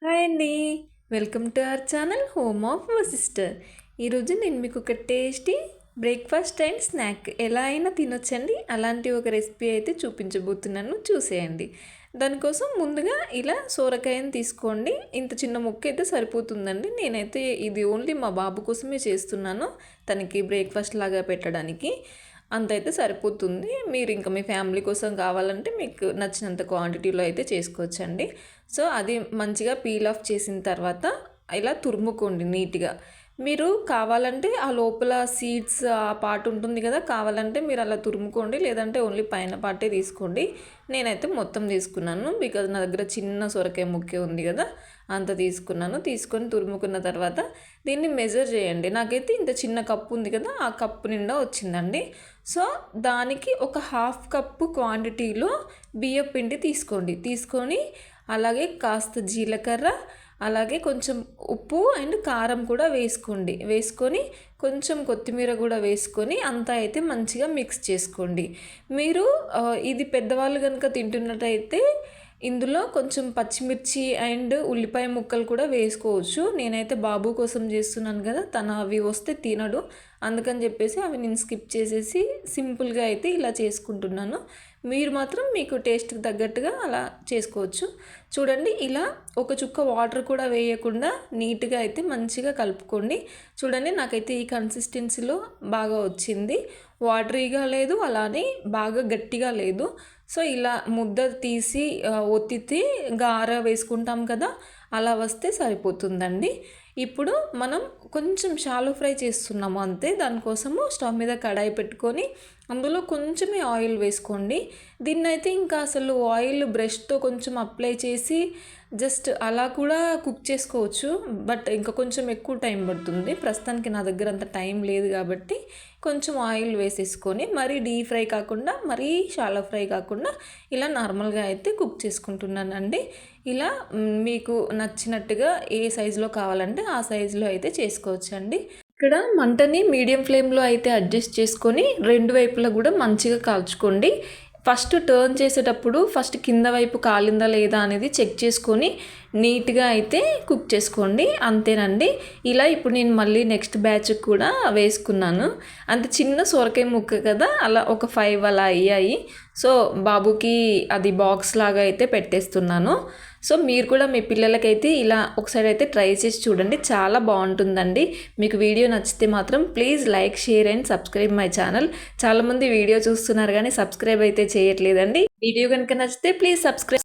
Hi అండి. Welcome to our channel home of sister. ఈరోజు నేను మీకు ఒక టేస్టీ బ్రేక్ఫాస్ట్ అండ్ స్నాక్ ఎలా అయినా తినొచ్చండి అలాంటి ఒక రెసిపీ అయితే చూపించబోతున్నాను, చూసేయండి. దానికోసం ముందుగా ఇలా సోరకాయని తీసుకోండి. ఇంత చిన్న ముక్క అయితే సరిపోతుందండి. నేనైతే ఇది ఓన్లీ మా బాబు కోసమే చేస్తున్నాను, తనకి బ్రేక్ఫాస్ట్ లాగా పెట్టడానికి. అంతైతే సరిపోతుంది. మీరు ఇంకా మీ ఫ్యామిలీ కోసం కావాలంటే మీకు నచ్చినంత క్వాంటిటీలో అయితే చేసుకోవచ్చండి. సో అది మంచిగా పీల్ ఆఫ్ చేసిన తర్వాత ఇలా తురుముకోండి నీట్గా. మీరు కావాలంటే ఆ లోపల సీడ్స్ ఆ పార్ట్ ఉంటుంది కదా, కావాలంటే మీరు అలా తురుముకోండి, లేదంటే ఓన్లీ పైన పార్టే తీసుకోండి. నేనైతే మొత్తం తీసుకున్నాను, బికాజ్ నా దగ్గర చిన్న సొరకాయ ముక్కే ఉంది కదా, అంత తీసుకున్నాను. తీసుకొని తురుముకున్న తర్వాత దీన్ని మెజర్ చేయండి. నాకైతే ఇంత చిన్న కప్పు ఉంది కదా, ఆ కప్పు నిండా వచ్చిందండి. సో దానికి ఒక హాఫ్ కప్పు క్వాంటిటీలో బియ్యం పిండి తీసుకొని అలాగే కాస్త జీలకర్ర, అలాగే కొంచెం ఉప్పు అండ్ కారం కూడా వేసుకొని కొంచెం కొత్తిమీర కూడా వేసుకొని అంతా అయితే మంచిగా మిక్స్ చేసుకోండి. మీరు ఇది పెద్దవాళ్ళు కనుక తింటున్నట్టయితే ఇందులో కొంచెం పచ్చిమిర్చి అండ్ ఉల్లిపాయ ముక్కలు కూడా వేసుకోవచ్చు. నేనైతే బాబు కోసం చేస్తున్నాను కదా, తను అవి వస్తే తినడు, అందుకని చెప్పేసి అవి నేను స్కిప్ చేసేసి సింపుల్గా అయితే ఇలా చేసుకుంటున్నాను. మీరు మాత్రం మీకు టేస్ట్కి తగ్గట్టుగా అలా చేసుకోవచ్చు. చూడండి, ఇలా ఒక చుక్క వాటర్ కూడా వేయకుండా నీట్గా అయితే మంచిగా కలుపుకోండి. చూడండి, నాకైతే ఈ కన్సిస్టెన్సీలో బాగా వచ్చింది. వాటరీగా లేదు, అలానే బాగా గట్టిగా లేదు. సో ఇలా ముద్ద తీసి ఒత్తితే గార వేసుకుంటాం కదా, అలా వస్తే సరిపోతుందండి. ఇప్పుడు మనం కొంచెం షాలో ఫ్రై చేస్తున్నాము అంతే. దానికోసము స్టవ్ మీద కడాయి పెట్టుకొని అందులో కొంచెమే ఆయిల్ వేసుకోండి. దీన్నైతే ఇంకా అసలు ఆయిల్ బ్రష్తో కొంచెం అప్లై చేసి జస్ట్ అలా కూడా కుక్ చేసుకోవచ్చు, బట్ ఇంకా కొంచెం ఎక్కువ టైం పడుతుంది. ప్రస్తుతానికి నా దగ్గర అంత టైం లేదు కాబట్టి కొంచెం ఆయిల్ వేసేసుకొని మరీ డీప్ ఫ్రై కాకుండా మరీ షాలో ఫ్రై కాకుండా ఇలా నార్మల్గా అయితే కుక్ చేసుకుంటున్నానండి. ఇలా మీకు నచ్చినట్టుగా ఏ సైజులో కావాలంటే ఆ సైజులో అయితే చేసుకోవచ్చండి. ఇక్కడ మంటని మీడియం ఫ్లేమ్లో అయితే అడ్జస్ట్ చేసుకొని రెండు వైపులా కూడా మంచిగా కాల్చుకోండి. ఫస్ట్ టర్న్ చేసేటప్పుడు ఫస్ట్ కింద వైపు కాలిందా లేదా అనేది చెక్ చేసుకొని నీట్గా అయితే కుక్ చేసుకోండి, అంతేనండి. ఇలా ఇప్పుడు నేను మళ్ళీ నెక్స్ట్ బ్యాచ్ కూడా వేసుకున్నాను. అంత చిన్న సొరకాయ ముక్క కదా, అలా ఒక 5 అలా అయ్యాయి. సో బాబుకి అది బాక్స్ లాగా అయితే పెట్టేస్తున్నాను. సో మీరు కూడా మీ పిల్లలకైతే ఇలా ఒకసారి అయితే ట్రై చేసి చూడండి, చాలా బాగుంటుందండి. మీకు వీడియో నచ్చితే మాత్రం please like, share and subscribe my channel. చాలామంది వీడియో చూస్తున్నారు కానీ సబ్స్క్రైబ్ అయితే చేయట్లేదండి. వీడియో కనుక నచ్చితే ప్లీజ్ సబ్స్క్రైబ్.